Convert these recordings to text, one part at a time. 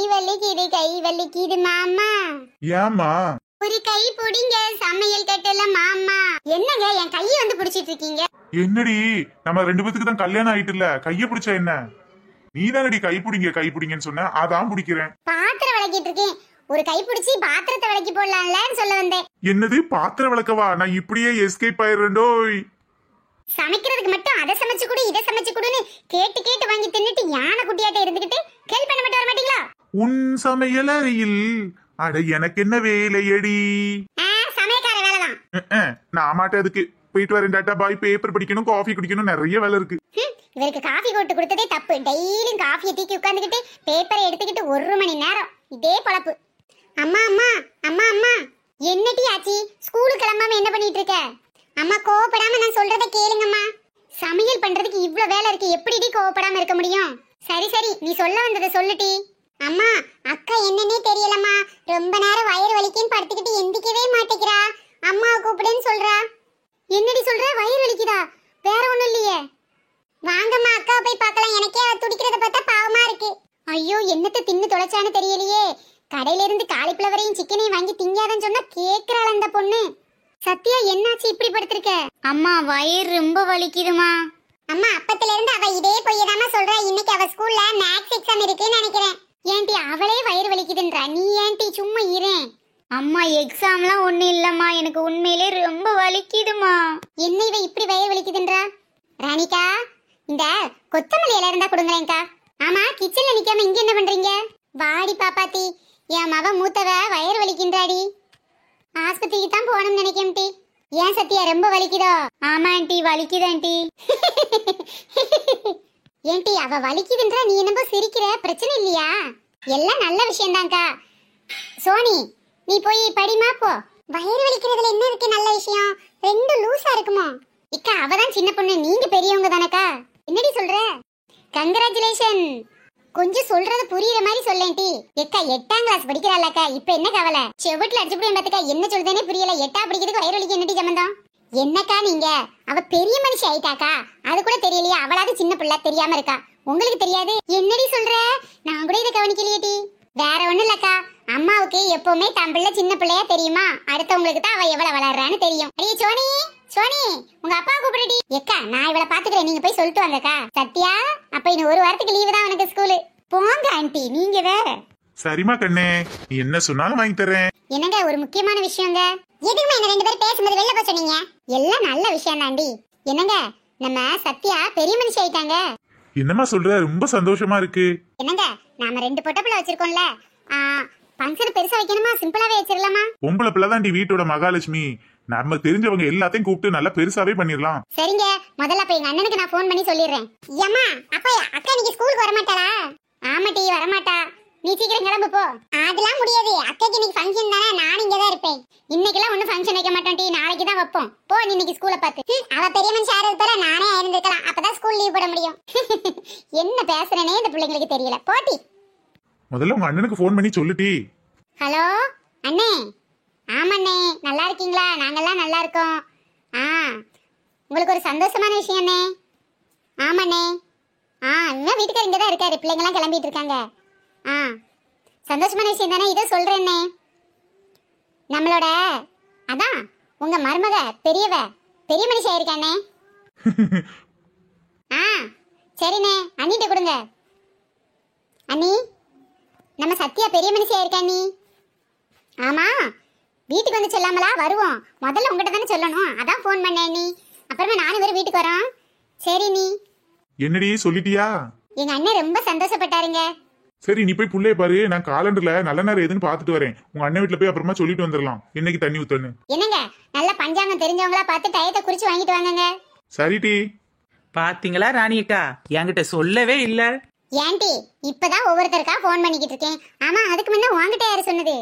கை வலிக்குது மாமா. ஏமா ஒரு கை புடிங்க, சமையல் கட்டல மாமா. என்னங்க என் கைய வந்து பிடிச்சிட்டு இருக்கீங்க? என்னடி நம்ம 2 பேத்துக்கு தான் கல்யாணம் ஆயிட்டுல, கைய பிடிச்சா என்ன? நீ தானடி கை பிடிங்கன்னு சொன்ன, அதான் பிடிக்கிறேன். பாத்திரம் விளக்கிட்டு இருக்கேன், ஒரு கை பிடிச்சி பாத்திரத்தை விளக்கி போடலாம்லன்னு சொல்ல வந்தேன். என்னது பாத்திரம் விளக்கவா? நான் இப்படியே எஸ்கேப் ஆயிடுறேன்டோய். சமைக்கிறதுக்கு மட்டும் அதை சமைச்சு கொடு இதை சமைச்சு கொடுன்னு கேட்டு கேட்டு வாங்கி தின்னுட்டு யானை குட்டியாட்ட இருந்துகிட்டு கேள்வி பண்ண மட்டும் வர மாட்டீங்களா? உன் சமையலறையில் அட எனக்கு என்ன வேலையடி? சமையக்கார வேலைதான். நான் மாட்டேன் அதுக்கு. போயிட்டு வரேன், டாட்டா பாய். பேப்பர் படிக்கணும், காஃபி குடிக்கணும், நிறைய வேலை இருக்கு. இவருக்கு காஃபி போட்டு கொடுத்ததே தப்பு. டெய்லியும் காஃபியை தூக்கி உட்காந்துக்கிட்டு பேப்பரை எடுத்துக்கிட்டு 1 மணி நேரம் இதே பழப்பு. அம்மா அம்மா அம்மா அம்மா, என்னட்டி ஆச்சி? ஸ்கூலுக்கு கிளம்பாம என்ன பண்ணிட்டு இருக்க? அம்மா கோவப்படாம நான் சொல்றத கேளுங்கம்மா. சமையல் பண்றதுக்கு இவ்ளோ வேலை இருக்கு, எப்படிடி கோவப்படாம இருக்க முடியும்? சரி சரி, நீ சொல்ல வந்ததை சொல்லுட்டி. அம்மா, அக்கா என்னன்னே தெரியலம்மா, ரொம்ப நேரம் வயிறு வலிக்குன்னு படுத்துக்கிட்டு எந்திக்கவே மாட்டேங்கிறா. அம்மாவை கூப்பிடுன்னு சொல்றா. என்னடி சொல்ற? வயிறு வலிக்குதா? வேற ஒண்ணும் இல்லையே. வாங்கம்மா அக்கா போய் பார்க்கலாம், எனக்கே துடிக்கிறத பார்த்தா பாவமா இருக்கு. ஐயோ, என்னத்தை தின்னு தொலைச்சான்னு தெரியலையே. கடையில இருந்து காலிஃப்ளவரையும் சிக்கனையும் வாங்கி திங்காதன்னு சொன்னா கேக்குறாள் அந்த பொண்ணு. சத்யா, என்னாச்சு இப்படி படுத்திருக்க? அம்மா, வயிறு ரொம்ப வலிக்குதுமா. அம்மா, அப்பத்துல இருந்து அவ இதே பொய்யதாமா சொல்றா. இன்னைக்கு அவ ஸ்கூல்ல மேத்ஸ் எக்ஸாம் இருக்குன்னு நினைக்கிறேன். ஏன்டி அவளே வயிறு வலிக்குதுன்றா, நீ ஏன்டி சும்மா இரேன்? அம்மா, எக்ஸாம்லாம் ஒண்ணு இல்லம்மா, எனக்கு உண்மையிலே ரொம்ப வலிக்குதுமா. என்ன இவ இப்படி வயிறு வலிக்குதுன்றா? ராணிகா, இந்த கொத்தமல்லி இலை இருந்தா கொடுங்களேன்க்கா. ஆமா, கிச்சன்ல நிக்காம இங்க என்ன பண்றீங்க? வாடி பாப்பாத்தி, என் மவ மூத்தவ வயிறு வலிக்கின்றாடி. ஆஸ்பத்திரிக்கு தான் போகணும்னு நினைக்கிறேன் டி. ஏன் சத்யா, ரொம்ப வலிக்குதோ? ஆமா ஆண்டி, வலிக்குது ஆண்டி. ஏன்டி அவ வலிக்குதுன்றா, நீ என்னமோ சிரிக்கிற? பிரச்சனை இல்லையா? எல்லாம் நல்ல விஷயம்தான்க்கா. சோனி, நீ போய் படிமா போ. வயிறு வலிக்கிறதுல என்ன இருக்கு நல்ல விஷயம்? 2 லூசா இருக்குமோ? இக்கா, அவதான் சின்ன பொண்ணு, நீங்க பெரியவங்க தானக்கா. என்னடி சொல்ற? கங்க்ராச்சுலேஷன். கொஞ்சம் சொல்றது புரியுற மாதிரி சொல்லேன் டி. எக்கா 8ஆம் கிளாஸ் படிக்கிறாளக்கா, இப்ப என்ன கவலை? செவட்ல அடிச்சுப்படியும் பாத்துக்கா, என்ன சொல்றதுனே புரியல. 8ஆ படிக்கிறதுக்கு வயிறு வலிக்கு என்னடி சம்பந்தம்? என்னக்கா நீங்க? அவ பெரிய மனுஷி ஆயிட்டாக்கா, அது கூட தெரியலையா? அவளாவது சின்ன பிள்ளை, தெரியாம இருக்கா. உங்களுக்கு தெரியாது? என்னடி சொல்ற? நான் கூட இதை கவனிக்கலையே டி. வேற ஒண்ணும் இல்லக்கா, அம்மாவுக்கு எப்பவுமே தன் பிள்ளை சின்ன பிள்ளையா தெரியுமா, அடுத்தவங்களுக்கு தான் அவ எவ்வளவு வளர்றான்னு தெரியும். அடியே சோனி, சோனி, உங்க அப்பா கூப்பிடுடி. எக்கா, நான் இவளை பாத்துக்கிறேன், நீங்க போய் சொல்லிட்டு வாங்கக்கா. சத்யா, அப்ப இன்னும் 1 வாரத்துக்கு லீவு தான் உனக்கு ஸ்கூலு. போங்க ஆண்டி, நீங்க வேற. சரிமா கண்ணே, நீ என்ன சொன்னாலும் வாங்கி தரேன். என்னங்க ஒரு முக்கியமான விஷயங்க. எதுக்குமா என்ன 2 பேரும் பேசும்போது வெளில போய் சொன்னீங்க? எல்லாம் நல்ல விஷயம் தாண்டி. என்னங்க, நம்ம சத்யா பெரிய மனுஷி ஆயிட்டாங்க. என்னமா சொல்ற? ரொம்ப சந்தோஷமா இருக்கு. என்னங்க, நாம 2 பொட்ட பிள்ளை வச்சிருக்கோம்ல, ஃபங்க்ஷன் பெருசா வைக்கணுமா சிம்பிளாவே வச்சிரலாமா? பொம்பளை பிள்ளை தாண்டி வீட்டோட மகாலட்சுமி. நம்ம தெரிஞ்சவங்க எல்லாத்தையும் கூப்பிட்டு நல்லா பெருசாவே பண்ணிடலாம். சரிங்க, முதல்ல அப்ப எங்க அண்ணனுக்கு நான் ஃபோன் பண்ணி சொல்லிடுறேன். ஏம்மா, அப்பா அக்கா இன்னைக்கு ஸ்கூலுக்கு வர மாட்டாளா? ஆமாட்டி, வர மாட்டா. நீ சீக்கிரம் கிளம்பு போ. அதெல்லாம் முடியாது, அக்காக்கு இன்னைக்கு ஃபங்க்ஷன் தானே, நான் இங்க தான் இருப்பேன். இன்னைக்கெல்லாம் ஒன்னும் ஃபங்க்ஷன் வைக்க மாட்டோம் டி, நாளைக்கு தான் வைப்போம். போ நீ இன்னைக்கு ஸ்கூலை பார்த்து. அவ பெரிய மனுஷன் ஆறது போல நானே இருந்திருக்கலாம், அப்பதான் ஸ்கூல் லீவ் போட முடியும். என்ன பேசுறேனே இந்த பிள்ளைங்களுக்கு தெரியல. போட்டி, முதல்ல உங்க அண்ணனுக்கு ஃபோன் பண்ணி சொல்லுட்டி. ஹலோ அண்ணே. ஆமாண்ணே, நல்லா இருக்கீங்களா? நாங்கெல்லாம் நல்லா இருக்கோம். உங்களுக்கு ஒரு சந்தோஷமான விஷயம் அண்ணே. ஆமாண்ணே. இன்னும் வீட்டுக்கார இங்கே தான் இருக்காரு, பிள்ளைங்கெல்லாம் கிளம்பிட்டு இருக்காங்க. சந்தோஷமான விஷயம் தானே, இதை சொல்றேன்னே. நம்மளோட அதான் உங்க மருமக பெரியவ பெரிய மனுஷி ஆயிருக்கானே. சரிண்ணே, அண்ணிட்ட கொடுங்க. அண்ணி, நம்ம சத்யா பெரிய மனுஷி ஆயிருக்கா நீ? ஆமா, வீட்டுக்கு வந்து சொல்லாமலா வருவோம்? முதல்ல உங்ககிட்ட தானே சொல்லணும், அதான் ஃபோன் பண்ணேன் நீ. அப்புறமா நானும் வேற வீட்டுக்கு வரோம். சரி நீ. என்னடி சொல்லிட்டியா? எங்க அண்ணன் ரொம்ப சந்தோஷப்பட்டாருங்க. சரி, நீ போய் புள்ளைய பாரு, நான் காலண்டர்ல நல்ல நேரம் எதுன்னு பாத்துட்டு வரேன். உங்க அண்ணன் வீட்டுல போய் அப்புறமா சொல்லிட்டு வந்துடலாம் என்னைக்கு தண்ணி ஊத்தன்னு. என்னங்க, நல்ல பஞ்சாங்கம் தெரிஞ்சவங்களா பார்த்து டயத்தை குறிச்சு வாங்கிட்டு வாங்கங்க. சரிடி. பாத்தீங்களா ராணியக்கா, என்கிட்ட சொல்லவே இல்ல. ஏன்டி, இப்பதான் ஒவ்வொருத்தருக்கா ஃபோன் பண்ணிக்கிட்டு இருக்கேன். ஆமா, அதுக்கு முன்ன உன்கிட்ட யாரு சொன்னது?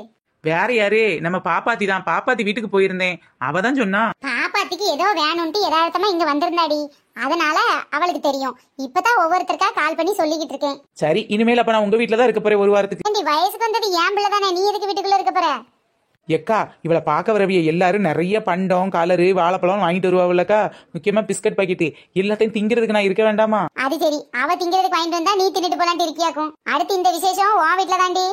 வேற யாரு, நம்ம பாப்பாத்தி தான். பாப்பாத்தி வீட்டுக்கு போயிருந்தேன், அவதான் சொன்னா. பாப்பாத்திக்கு ஏதோ வேணும்ட்டு யதார்த்தமா இங்க வந்திருந்தாடி, அதனால அவளுக்கு தெரியும். இப்பதான் ஒவ்வொருத்தருக்கா கால் பண்ணி சொல்லிக்கிட்டு இருக்கேன். சரி, இனிமேல் அப்ப நான் உங்க வீட்டுல தான் இருக்க போறேன் 1 வாரத்துக்கு. வயசுக்கு வந்தது ஏன் பிள்ளை தானே, நீ எதுக்கு வீட்டுக்குள்ள இருக்க போற? எக்கா இவளை பார்க்க வரவிய எல்லாரும் நிறைய பண்டம் கலரு வாழைப்பழம் வாங்கிட்டு வருவாங்கல்லக்கா. முக்கியமா பிஸ்கட் பாக்கெட்டு எல்லாத்தையும் திங்கிறதுக்கு நான் இருக்க வேண்டாமா? அது சரி, அவ திங்கிறதுக்கு வாங்கிட்டு வந்தா நீ தின்னுட்டு போலான்ட்டு இருக்கியாக்கும். அடுத்து இந்த விசேஷம் உன் வீட்டுல தாண்டி.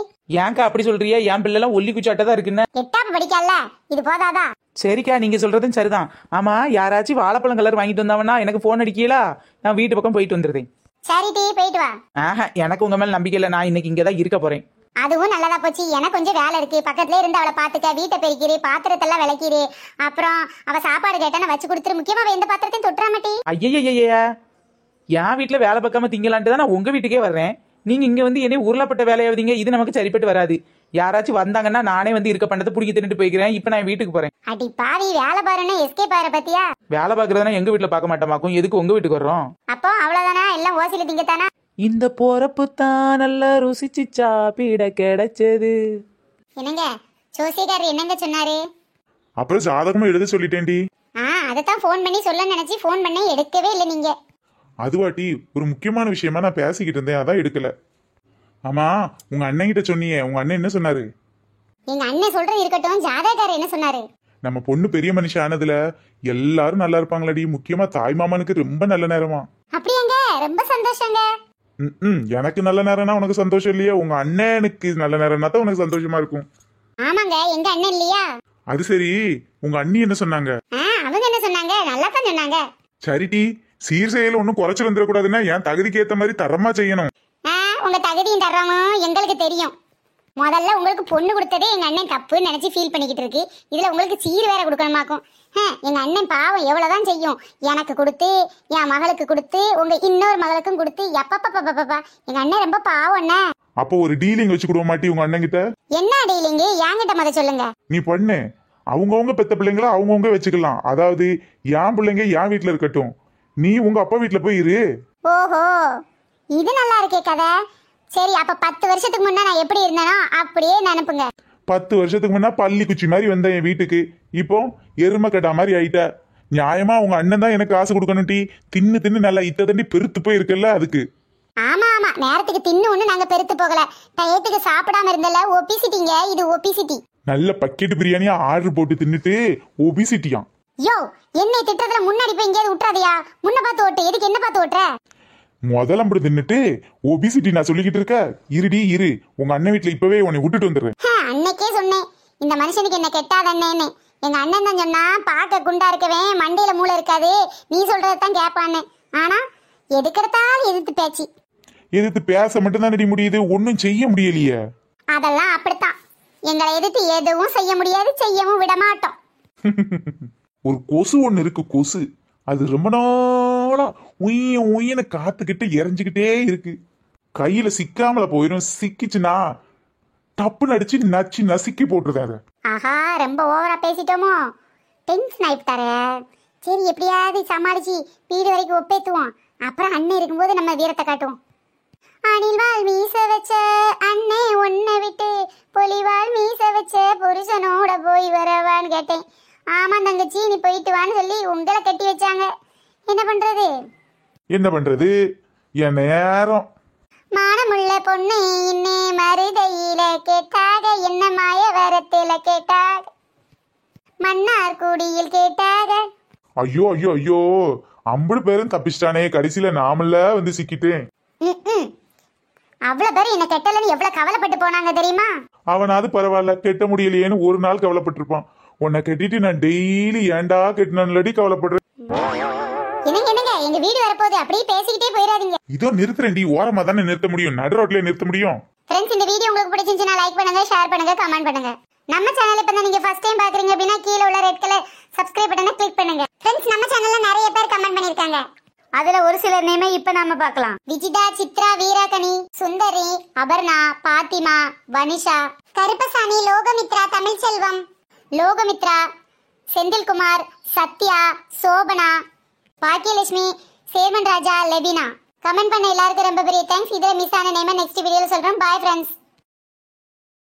ஏன்க்கா அப்படி சொல்றியா? என் பிள்ளைலாம் ஒல்லி குச்சாட்டை தான் இருக்குன்னு. எட்டாப்பு படிக்கல, இது போதாதா? சரிக்கா நீங்க சொல்றதும் சரிதான். ஆமா, யாராச்சும் வாழைப்பழம் கலர் வாங்கிட்டு வந்தாவன்னா எனக்கு போன் அடிக்கலா, நான் வீட்டு பக்கம் போயிட்டு வந்துருந்தேன். சரி டீ, போயிட்டு வா. ஆஹா, எனக்கு உங்க மேல நம்பிக்கை இல்லை. நான் இன்னைக்கு இங்கதான் இருக்க போறேன். அதுவும் நல்லதா போச்சு. எனக்கு கொஞ்சம் வேலை இருக்கு. பக்கத்துல இருந்து அவளை பாத்துக்க, வீட்டை பெருக்கிறே, பாத்திரத்தெல்லாம் விளக்கிறே. அப்புறம் அவ சாப்பாடு கேட்டா நான் வச்சு கொடுத்துரு. முக்கியமா அவ எந்த பாத்திரத்தையும் தொட்டுறாமட்டி. ஐயய்யா, என் வீட்டுல வேலை பார்க்காம திங்கலான்ட்டு தான் நான் உங்க வீட்டுக்கே வர்றேன். நீங்க இங்க வந்து என்னை உருளப்பட்ட வேலையாவதீங்க. இது நமக்கு சரிப்பட்டு வராது. யாராச்சும் வந்தாங்கன்னா நானே வந்து இருக்க பண்ணதை புடிக்க தின்னுட்டு போய்க்கிறேன். இப்ப நான் வீட்டுக்கு போறேன். அடி பாவி, வேலை பாருன்னு எஸ்கேப் ஆற பத்தியா? வேலை பாக்குறதுனா எங்க வீட்டுல பார்க்க மாட்டோமாக்கும். எதுக்கு உங்க வீட்டுக்கு வர்றோம்? அப்போ அவ்வளவுதானா? எல்லாம் ஓசில திங்கத்தானா? இந்த போறப்பு தான் நல்லா ருசிச்சு சாப்பிட கிடைச்சது. என்னங்க ஜோசியக்காரர் என்னங்க சொன்னாரு? அப்புறம் ஜாதகமா எழுத சொல்லிட்டேன்டி. அதைத்தான் போன் பண்ணி சொல்ல நினைச்சு போன் பண்ண எடுக்கவே இல்லை நீங்க. அதுவாட்டி ஒரு முக்கியமான விஷயமா நான் பேசிக்கிட்டு இருந்தேன், அதான் எடுக்கல. ஆமா, உங்க அண்ணன் கிட்ட சொன்னியே, உங்க அண்ணன் என்ன சொன்னாரு? எங்க அண்ணன் சொல்றது இருக்கட்டும், ஜாதகக்காரர் என்ன சொன்னாரு? நம்ம பொண்ணு பெரிய மனுஷன் ஆனதுல எல்லாரும் நல்லா இருப்பாங்களடி. முக்கியமா தாய் மாமனுக்கு ரொம்ப நல்ல நேரமா. அப்படியாங்க? ரொம்ப சந்தோஷங்க. எனக்கு நல்ல நேரம்னா உனக்கு சந்தோஷம் இல்லையா? உங்க அண்ணனுக்கு நல்ல நேரம்னா தான் உனக்கு சந்தோஷமா இருக்கும். ஆமாங்க, எங்க அண்ணன் இல்லையா? அது சரி, உங்க அண்ணி என்ன சொன்னாங்க? அவங்க என்ன சொன்னாங்க? நல்லா தான் சொன்னாங்க. சரிடி, சீர் செயல ஒன்னும் குறைச்சல் வந்துடக்கூடாதுன்னா என் தகுதிக்கு ஏத்த மாதிரி தரமா செய்யணும். உங்க தகுதியும் தர்றோம் எங்களுக்கு தெரியும். முதல்ல உங்களுக்கு பொண்ணு கொடுத்ததே எங்க அண்ணன் தப்புன்னு நினைச்சு ஃபீல் பண்ணிக்கிட்டு இருக்கு. இதுல உங்களுக்கு சீர் வேற கொடுக்கணுமாக்கும். எங்க அண்ணன் பாவம் எவ்வளவுதான் செய்யும். எனக்கு கொடுத்து, என் மகளுக்கு கொடுத்து, உங்க இன்னொரு மகளுக்கும் கொடுத்து, எப்பப்பா எங்க அண்ணன் ரொம்ப பாவம். என்ன அப்போ ஒரு டீலிங் வச்சு கொடுக்க மாட்டி உங்க அண்ணன் கிட்ட? என்ன டீலிங்? என்கிட்ட முத சொல்லுங்க. நீ பண்ணு, அவங்கவுங்க பெத்த பிள்ளைங்கள அவங்கவுங்க வச்சுக்கலாம். அதாவது என் பிள்ளைங்க என் வீட்டுல இருக்கட்டும், நீ உங்க அப்பா வீட்டுல போய் இரு. ஓஹோ, இது நல்லா இருக்கே கதை. சரி, அப்ப 10 வருஷத்துக்கு முன்ன நான் எப்படி இருந்தேனோ அப்படியே நினைப்புங்க. 10 வருஷத்துக்கு முன்னா பள்ளி குச்சி மாதிரி வந்த என் வீட்டுக்கு, இப்போ எருமை கட்டா மாதிரி ஆயிட்ட. நியாயமா உங்க அண்ணன் தான் எனக்கு காசு கொடுக்கணும். டீ தின்னு தின்னு நல்லா இத்த தண்டி பெருத்து போய் இருக்கல அதுக்கு. ஆமா ஆமா, நேரத்துக்கு தின்னு ஒண்ணு நாங்க பெருத்து போகல. டயத்துக்கு சாப்பிடாம இருந்தல, ஒபிசிட்டிங்க. இது ஒபிசிட்டி. நல்ல பக்கெட் பிரியாணியா ஆர்டர் போட்டு தின்னுட்டு ஒபிசிட்டியா? யோ, என்னை திட்டத்துல முன்னாடி போய் எங்கேயாவது விட்டுறாதியா? முன்ன பார்த்து ஓட்டு. எதுக்கு என்ன பார்த்து ஓட்டுற? முதல்ல அப்படி தின்னுட்டு ஒபிசிட்டி நான் சொல்லிக்கிட்டு இருக்க. இருடி இரு, உங்க அண்ணன் வீட்டுல இப்பவே உன்னை விட்டுட்டு வந்துடுறேன். அன்னைக்கே சொன்னேன் இந்த மனுஷனுக்கு என்ன கெட்டாதண்ணேன்னு. எங்க அண்ணன் தான் சொன்னா, பார்க்க குண்டா இருக்கவே மண்டையில மூளை இருக்காது, நீ சொல்றதான் கேட்பான்னு. ஆனா எதுக்கெடுத்தாலும் எதிர்த்து பேச்சு. எதிர்த்து பேச மட்டும் தான் முடியுது, ஒன்னும் செய்ய முடியலையே. அதெல்லாம் அப்படித்தான். எங்களை எதிர்த்து எதுவும் செய்ய முடியாது, செய்யவும் விட மாட்டோம். ஒரு கொசு ஒண்ணு இருக்கு, கொசு. அது ரொம்ப நாளா உயின்னு காத்துக்கிட்டு எரிஞ்சுக்கிட்டே இருக்கு. கையில சிக்காமல போயிடும். சிக்கிச்சுன்னா டப்புன்னு அடிச்சு நச்சு நசுக்கி போட்டுருதாரு. ஆஹா, ரொம்ப ஓவரா பேசிட்டோமோ? டென்ஷன் ஆயிட்டாரு. சரி, எப்படியாவது சமாளிச்சு வீடு வரைக்கும் ஒப்பேத்துவோம். அப்புறம் அண்ணன் இருக்கும்போது நம்ம வீரத்தை காட்டுவோம். அணில்வாள் மீச வச்ச அண்ணே உன்னை விட்டு பொலிவாள் மீச வச்ச புருஷனோட போய் வரவான்னு கேட்டேன். ஆமா தங்கச்சி, நீ போயிட்டு வான்னு சொல்லி உங்களை கட்டி வச்சாங்க. என்ன பண்றது? என்ன பண்றது? என் நேரம். மானமுள்ள பொண்ணு இன்னே மருதையில கேட்டாக, என்ன மாய வரத்தில கேட்டாக, மன்னார் குடியில் கேட்டாக. ஐயோ ஐயோ ஐயோ, அம்பது பேரும் தப்பிச்சிட்டானே, கடைசியில நாமல்ல வந்து சிக்கிட்டேன். அவ்வளவு பேர் என்ன கெட்டலன்னு எவ்வளவு கவலைப்பட்டு போனாங்க தெரியுமா? அவனாவது பரவாயில்ல, கெட்ட முடியலையேன்னு ஒரு நாள் கவலைப்பட்டிருப்பான். உன்னை கட்டிட்டு நான் டெய்லி ஏண்டா கெட்டினடி கவலைப்படுறேன். என்னங்க எங்க வீடு வரப்போகுது, அப்படியே பேசிக்கிட்டே போயிடாதீங்க. இதோ நிறுத்துறேன்டி, ஓரமா தானே நிறுத்த முடியும், நடு ரோட்ல நிறுத்த முடியும். ஃப்ரெண்ட்ஸ், இந்த வீடியோ உங்களுக்கு பிடிச்சிருந்துச்சுன்னா லைக் பண்ணுங்க, ஷேர் பண்ணுங்க, கமெண்ட் பண்ணுங்க. நம்ம சேனலை இப்ப நீங்க ஃபர்ஸ்ட் டைம் பாக்குறீங்க அப்படின்னா கீழ உள்ள ரெட் கலர் சப்ஸ்கிரைப் பட்டனை கிளிக் பண்ணுங்க. ஃப்ரெண்ட்ஸ், நம்ம சேனல்ல நிறைய பேர் கமெண்ட் பண்ணிருக்காங்க. அதுல ஒரு சிலர் நேமை இப்ப நாம பார்க்கலாம். விஜிதா, சித்ரா, வீராகனி, சுந்தரி, அபர்ணா, பாத்திமா, வனிஷா, கருப்பசாமி, லோகமித்ரா, தமிழ்செல்வம், லோகமித்ரா, செந்தில்குமார், சத்யா, சோபனா, பாக்கியலட்சுமி, சேர்மன் ராஜா, லெபினா. கமெண்ட் பண்ண எல்லாருக்கும் ரொம்ப பெரிய தேங்க்ஸ். இதுல மிஸ் ஆன நேமை நெக்ஸ்ட் வீடியோல சொல்றோம். Bye friends.